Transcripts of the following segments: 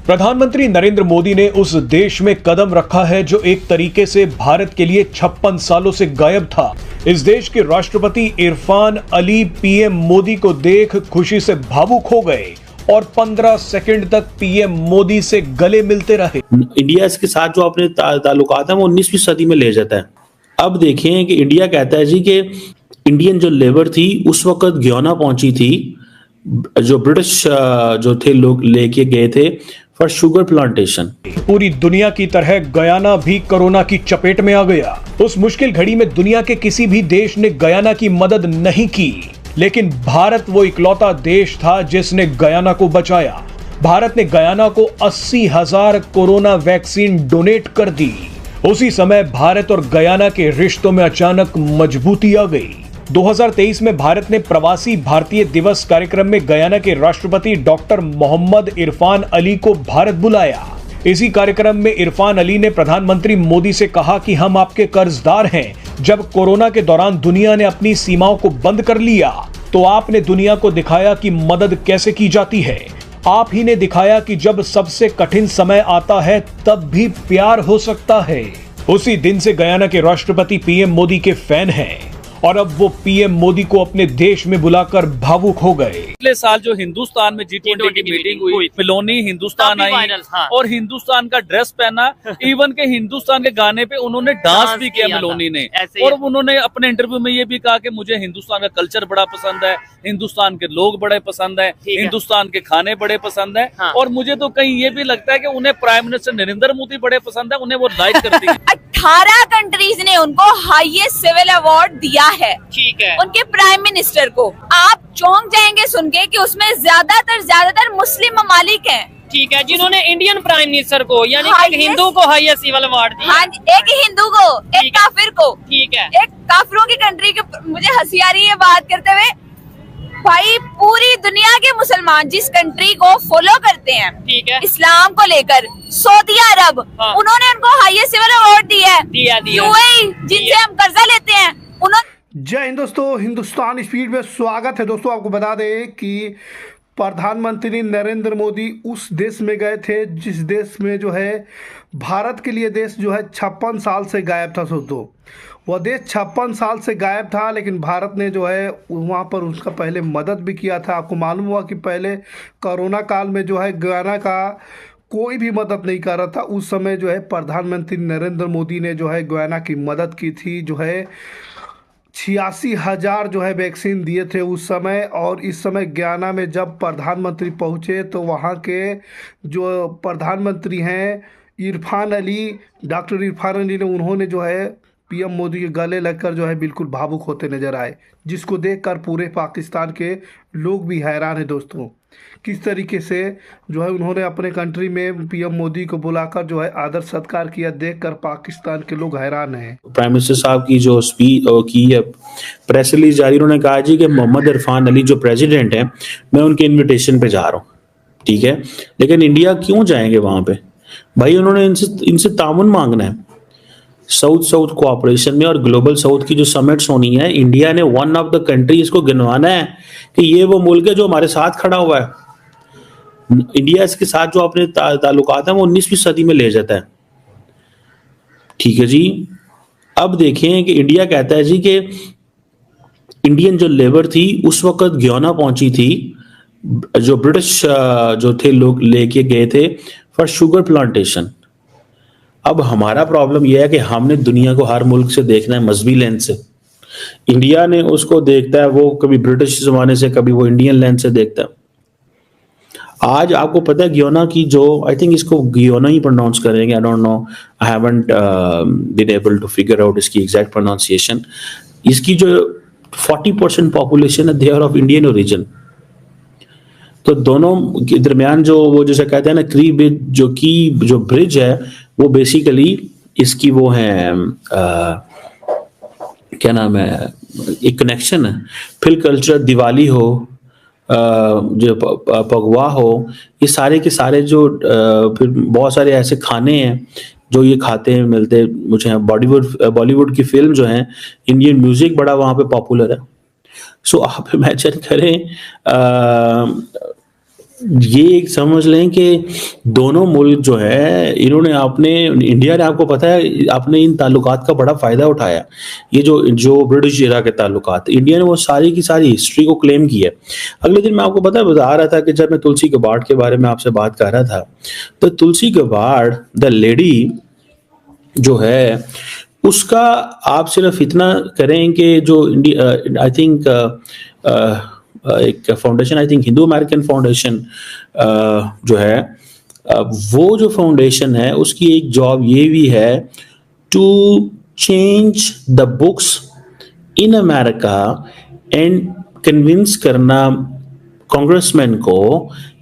प्रधानमंत्री नरेंद्र मोदी ने उस देश में कदम रखा है जो एक तरीके से भारत के लिए 56 सालों से गायब था। इस देश के राष्ट्रपति इरफान अली पीएम मोदी को देख खुशी से भावुक हो गए और 15 सेकंड तक पीएम मोदी से गले मिलते रहे। इंडिया के साथ जो अपने ताल्लुकात हैं वो 19वीं सदी में ले जाता है। अब देखें कि इंडिया कहता है जी कि इंडियन जो लेबर थी उस वक्त ग्याना पहुंची थी, जो ब्रिटिश जो थे लोग लेके गए थे फॉर शुगर प्लांटेशन। पूरी दुनिया की तरह गयाना भी कोरोना की चपेट में आ गया। उस मुश्किल घड़ी में दुनिया के किसी भी देश ने गयाना की मदद नहीं की, लेकिन भारत वो इकलौता देश था जिसने गयाना को बचाया। भारत ने गयाना को 80,000 कोरोना वैक्सीन डोनेट कर दी। उसी समय भारत और गयाना के रिश्तों में अचानक मजबूती आ गई। 2023 में भारत ने प्रवासी भारतीय दिवस कार्यक्रम में गयाना के राष्ट्रपति डॉक्टर मोहम्मद इरफान अली को भारत बुलाया। इसी कार्यक्रम में इरफान अली ने प्रधानमंत्री मोदी से कहा कि हम आपके कर्जदार हैं। जब कोरोना के दौरान दुनिया ने अपनी सीमाओं को बंद कर लिया तो आपने दुनिया को दिखाया कि मदद कैसे की जाती है। आप ही ने दिखाया कि जब सबसे कठिन समय आता है तब भी प्यार हो सकता है। उसी दिन से गयाना के राष्ट्रपति पीएम मोदी के फैन हैं और अब वो पीएम मोदी को अपने देश में बुलाकर भावुक हो गए। पिछले साल जो हिंदुस्तान में G20 की मीटिंग हुई, मेलोनी हिंदुस्तान आई और हिंदुस्तान का ड्रेस पहना, इवन के हिंदुस्तान के गाने पे उन्होंने डांस भी किया मेलोनी ने। और उन्होंने अपने इंटरव्यू में ये भी कहा कि मुझे हिंदुस्तान का कल्चर बड़ा पसंद है, हिंदुस्तान के लोग बड़े पसंद है, हिंदुस्तान के खाने बड़े पसंद है। और मुझे तो कहीं ये भी लगता है कि उन्हें प्राइम मिनिस्टर नरेंद्र मोदी बड़े पसंद है, उन्हें वो लाइक करती है। 18 कंट्रीज ने उनको हाईएस्ट सिविल अवार्ड दिया है, ठीक है, उनके प्राइम मिनिस्टर को। आप चौंक जाएंगे सुन के कि उसमें ज्यादातर मुस्लिम ममालिक हैं, ठीक है, जिन्होंने इंडियन प्राइम मिनिस्टर को यानी एक हिंदू को हाईएस्ट सिविल अवार्ड दिया। हाँ, एक हिंदू को, एक काफिर को, ठीक है, एक काफिरों की कंट्री के। मुझे हंसी आ रही है बात करते हुए। भाई पूरी दुनिया के मुसलमान जिस कंट्री को फॉलो करते हैं, ठीक है, इस्लाम को लेकर, सऊदी अरब, उन्होंने उनको हाईएस्ट सिविल अवार्ड दिया है। यूएई जिनसे हम कर्जा लेते हैं, उन्होंने। जय हिंद दोस्तों, हिंदुस्तान स्पीड में स्वागत है। दोस्तों आपको बता दें कि प्रधानमंत्री नरेंद्र मोदी उस देश में गए थे जिस देश में जो है भारत के लिए देश जो है 56 साल से गायब था। दोस्तों वह देश 56 साल से गायब था, लेकिन भारत ने जो है वहाँ पर उसका पहले मदद भी किया था। आपको मालूम हुआ कि पहले कोरोना काल में जो है गयाना का कोई भी मदद नहीं कर रहा था। उस समय जो है प्रधानमंत्री नरेंद्र मोदी ने जो है गयाना की मदद की थी। जो है 86,000 जो है वैक्सीन दिए थे उस समय। और इस समय गयाना में जब प्रधानमंत्री पहुँचे तो वहाँ के जो प्रधानमंत्री हैं इरफान अली, डॉक्टर इरफान अली ने, उन्होंने जो है पीएम मोदी के गले लगकर जो है बिल्कुल भावुक होते नजर आए, जिसको देखकर पूरे पाकिस्तान के लोग भी हैरान हैं। दोस्तों किस तरीके से जो है उन्होंने अपने कंट्री में पीएम मोदी को बुलाकर जो है आदर सत्कार किया, देखकर पाकिस्तान के लोग हैरान हैं। प्राइम मिनिस्टर साहब की जो स्पीच की है, प्रेस रिलीज जारी, उन्होंने कहा जी कि मोहम्मद इरफान अली जो प्रेसिडेंट है, मैं उनके इन्विटेशन पे जा रहा हूँ, ठीक है, लेकिन इंडिया क्यों जाएंगे वहां पे? भाई उन्होंने इनसे ताउन मांगना है साउथ कोऑपरेशन में और ग्लोबल साउथ की जो समिट्स होनी है। इंडिया ने वन ऑफ द कंट्रीज को गिनवाना है कि ये वो मुल्क है जो हमारे साथ खड़ा हुआ है। इंडिया के साथ जो अपने ताल्लुकात हैं वो 19वीं सदी में ले जाता है, ठीक है जी। अब देखें कि इंडिया कहता है जी कि इंडियन जो लेबर थी उस वक्त गयाना पहुंची थी, जो ब्रिटिश जो थे लोग लेके गए थे फॉर शुगर प्लांटेशन। अब हमारा प्रॉब्लम यह है कि हमने दुनिया को हर मुल्क से देखना है मजहबी लेंस से। इंडिया ने उसको देखता है, वो कभी ब्रिटिश जमाने से, कभी वो इंडियन लेंस से देखता है। आज आपको पता है गयाना की जो, आई थिंक इसको गयाना ही प्रोनाउंस करेंगे, I don't know, I haven't been able to figure out इसकी एग्जैक्ट प्रोनाउंसिएशन। इसकी जो 40% पॉपुलेशन है, they are of Indian origin. तो दोनों के दरमियान जो वो जैसे कहते हैं ना क्री ब्रिज, जो ब्रिज है वो बेसिकली इसकी वो है क्या नाम है, एक कनेक्शन है। फिर कल्चर, दिवाली हो, जो पगवा हो, ये सारे के सारे जो फिर बहुत सारे ऐसे खाने हैं जो ये खाते हैं मिलते मुझे। बॉलीवुड की फिल्म जो है, इंडियन म्यूजिक बड़ा वहाँ पे पॉपुलर है। सो आप इमेजिन करें ये एक समझ लें कि दोनों मुल्क जो है इन्होंने इंडिया ने, आपको पता है, आपने इन ताल्लुकात का बड़ा फायदा उठाया। ये जो ब्रिटिश एरा के ताल्लुकात, इंडिया ने वो सारी की सारी हिस्ट्री को क्लेम किया। अगले दिन मैं आपको बता रहा था कि जब मैं तुलसी गबार्ड के बारे में आपसे बात कर रहा था, तो तुलसी गबार्ड द लेडी जो है उसका आप सिर्फ इतना करें कि जो इंडिया, आई थिंक एक foundation, I think Hindu American foundation जो है, वो जो फाउंडेशन है उसकी एक जॉब ये भी है to change the books in America and convince करना कांग्रेसमैन को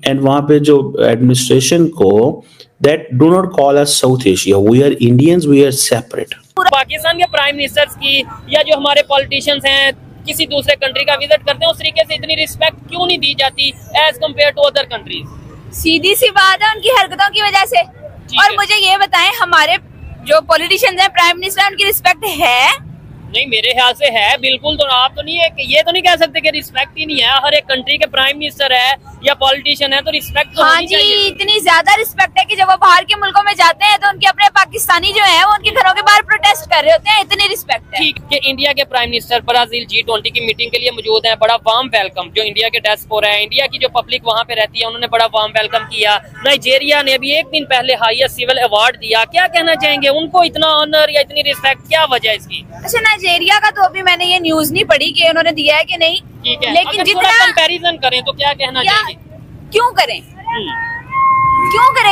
एंड वहां पे जो एडमिनिस्ट्रेशन को, that do not call us South Asia, we are Indians, we are separate. Pakistan के प्राइम मिनिस्टर्स की या जो हमारे पॉलिटिशियंस हैं किसी दूसरे कंट्री का विजिट करते हैं, उस तरीके से इतनी रिस्पेक्ट क्यों नहीं दी जाती as compare to other countries? सीधी सी बात है, उनकी हरकतों की वजह से। और मुझे ये बताएं, हमारे जो पॉलिटिशियंस हैं, प्राइम मिनिस्टर, उनकी रिस्पेक्ट है? नहीं, मेरे ख्याल से है बिल्कुल। तो आप तो नहीं है, ये तो नहीं कह सकते कि रिस्पेक्ट ही नहीं है। हर एक कंट्री के प्राइम मिनिस्टर है या पॉलिटिशियन है तो रिस्पेक्ट तो होनी चाहिए। हाँ जी, इतनी ज्यादा रिस्पेक्ट है कि जब वो बाहर के मुल्कों में जाते हैं तो उनके अपने पाकिस्तानी जो है वो उनके घरों के बाहर प्रोटेस्ट कर रहे होते हैं, इतनी रिस्पेक्ट है। ठीक कि इंडिया के प्राइम मिनिस्टर ब्राजील G20 की मीटिंग के लिए मौजूद हैं। बड़ा वार्म वेलकम। जो इंडिया के डायस्पोरा है, इंडिया की जो पब्लिक वहाँ पे रहती है, उन्होंने बड़ा वार्म वेलकम किया। नाइजीरिया ने अभी एक दिन पहले हाईएस्ट सिविल अवार्ड दिया। क्या कहना चाहेंगे, उनको इतना ऑनर या इतनी रिस्पेक्ट, क्या वजह इसकी? अच्छा, नाइजीरिया का तो अभी मैंने ये न्यूज नहीं पढ़ी कि उन्होंने दिया है कि नहीं। ठीक है, लेकिन जितना कंपैरिजन करें तो क्या कहना चाहेंगे? क्यों करें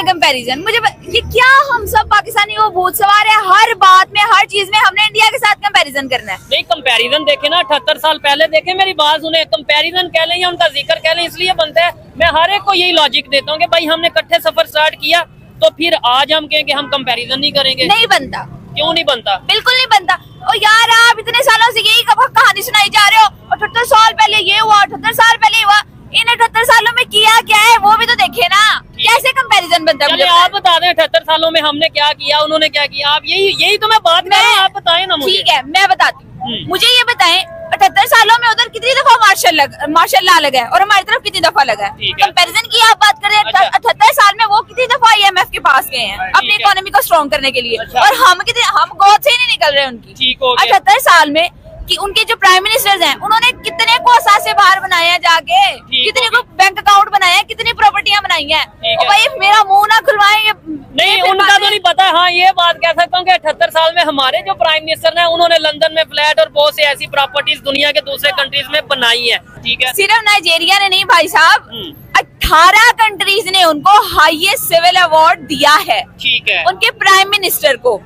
कंपैरिजन? ये क्या, हम सब पाकिस्तानी वो भूत सवार है, हर बात में, हर चीज में हमने इंडिया के साथ कंपैरिजन करना है। नहीं, कंपैरिजन देखे ना, 78 साल पहले देखे, मेरी बात सुने। कंपैरिजन कह लें या उनका जिक्र कह लें, इसलिए बनता है। मैं हर एक को यही लॉजिक देता हूँ कि भाई हमने इकट्ठे सफर स्टार्ट किया तो फिर आज हम कहें कि हम कंपैरिजन नहीं करेंगे। नहीं बनता। क्यों नहीं बनता? बिल्कुल नहीं बनता। और यार, आप इतने सालों से यही कहानी सुनाई जा रहे हो, 78 साल पहले ये हुआ, 78 साल पहले हुआ। इन 78 सालों में किया क्या है वो भी तो देखे ना। कैसे कंपैरिजन बनता है? आप बता दें 78 सालों में हमने क्या किया, उन्होंने क्या किया। आप यही तो मैं बात कर रहा हूँ, आप बताएं ना मुझे। ठीक है, मैं बताती हूँ। मुझे ये बताएं, 78 सालों में उधर कितनी दफा मार्शल लॉ लगा है और हमारी तरफ कितनी दफा लगा है? कंपैरिजन की आप बात कर रहे हैं। 78 साल में वो कितनी दफा IMF के पास गए हैं अपनी इकोनॉमी को स्ट्रॉन्ग करने के लिए, और हम गोद से ही नहीं निकल रहे उनकी। 78 साल में कि उनके जो प्राइम मिनिस्टर्स हैं, उन्होंने कितने को असासे बाहर बनाए हैं जाके, कितने को बैंक अकाउंट बनाए हैं, कितनी प्रॉपर्टियां बनाई हैं। और भाई मेरा मुंह ना खुलवाएंगे। नहीं, उनका तो नहीं पता। हाँ, ये बात कह सकता हूँ कि 78 साल में हमारे जो प्राइम मिनिस्टर हैं, उन्होंने लंदन में फ्लैट और बहुत सी ऐसी प्रॉपर्टीज दुनिया के दूसरे कंट्रीज में बनाई है। ठीक है, सिर्फ नाइजीरिया ने नहीं भाई साहब, 18 कंट्रीज ने उनको हाईएस्ट सिविल अवार्ड दिया है। ठीक है, उनके प्राइम मिनिस्टर को।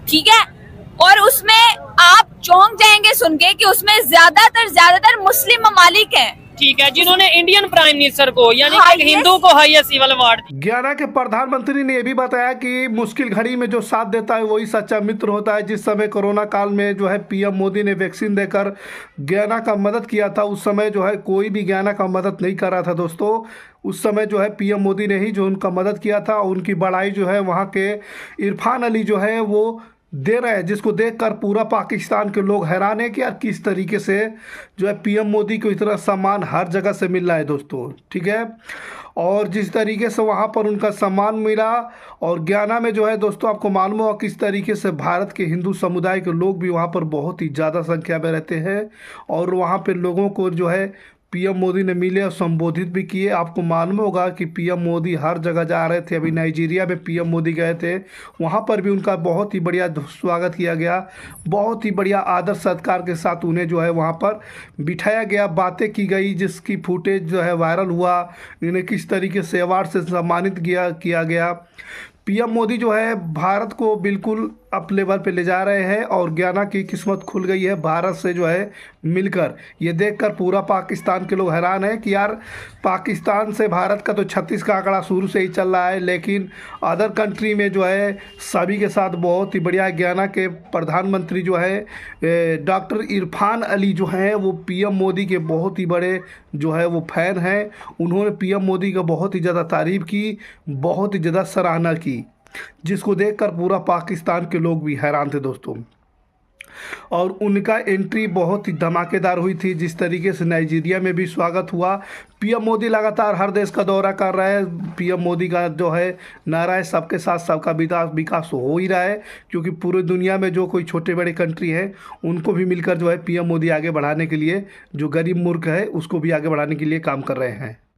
ठीक है, और उसमें आप चौंक जाएंगे सुन के कि उसमें ज्यादातर मुस्लिम ममालिक हैं। ठीक है, जिन्होंने इंडियन प्राइम मिनिस्टर को, यानी कि हिंदू को, हाईएस्ट सिविल अवार्ड। गयाना के प्रधानमंत्री ने यह भी बताया कि मुश्किल घड़ी में जो साथ देता है वही सच्चा मित्र होता है। जिस समय कोरोना काल में जो है PM मोदी ने वैक्सीन देकर गयाना का मदद किया था, उस समय जो है कोई भी गयाना का मदद नहीं कर रहा था दोस्तों। उस समय जो है PM मोदी ने ही जो उनका मदद किया था। उनकी बड़ाई जो है वहाँ के इरफान अली जो है वो दे रहे हैं, जिसको देखकर पूरा पाकिस्तान के लोग हैरान है कि यार किस तरीके से जो है PM मोदी को इतना सम्मान हर जगह से मिल रहा है दोस्तों। ठीक है, और जिस तरीके से वहाँ पर उनका सम्मान मिला, और गयाना में जो है दोस्तों आपको मालूम होगा किस तरीके से भारत के हिंदू समुदाय के लोग भी वहाँ पर बहुत ही ज़्यादा संख्या में रहते हैं, और वहाँ पर लोगों को जो है PM मोदी ने मिले और संबोधित भी किए। आपको मालूम होगा कि PM मोदी हर जगह जा रहे थे। अभी नाइजीरिया में PM मोदी गए थे, वहाँ पर भी उनका बहुत ही बढ़िया स्वागत किया गया, बहुत ही बढ़िया आदर सत्कार के साथ उन्हें जो है वहाँ पर बिठाया गया, बातें की गई, जिसकी फुटेज जो है वायरल हुआ। इन्हें किस तरीके से अवार्ड से सम्मानित किया गया। PM मोदी जो है भारत को बिल्कुल अप लेवल पे ले जा रहे हैं, और गयाना की किस्मत खुल गई है भारत से जो है मिलकर। ये देखकर पूरा पाकिस्तान के लोग हैरान हैं कि यार पाकिस्तान से भारत का तो 36 का आंकड़ा शुरू से ही चल रहा है, लेकिन अदर कंट्री में जो है सभी के साथ बहुत ही बढ़िया। गयाना के प्रधानमंत्री जो है डॉक्टर इरफान अली जो हैं वो PM मोदी के बहुत ही बड़े जो है वो फैन हैं। उन्होंने PM मोदी का बहुत ही ज़्यादा तारीफ़ की, बहुत ही ज़्यादा सराहना की, जिसको देखकर पूरा पाकिस्तान के लोग भी हैरान थे दोस्तों। और उनका एंट्री बहुत ही धमाकेदार हुई थी। जिस तरीके से नाइजीरिया में भी स्वागत हुआ। पीएम मोदी लगातार हर देश का दौरा कर रहा है। पीएम मोदी का जो है नारा है सबके साथ सबका विकास हो ही रहा है, क्योंकि पूरे दुनिया में जो कोई छोटे बड़े कंट्री है उनको भी मिलकर जो है पीएम मोदी आगे बढ़ाने के लिए, जो गरीब मुल्क है उसको भी आगे बढ़ाने के लिए काम कर रहे हैं।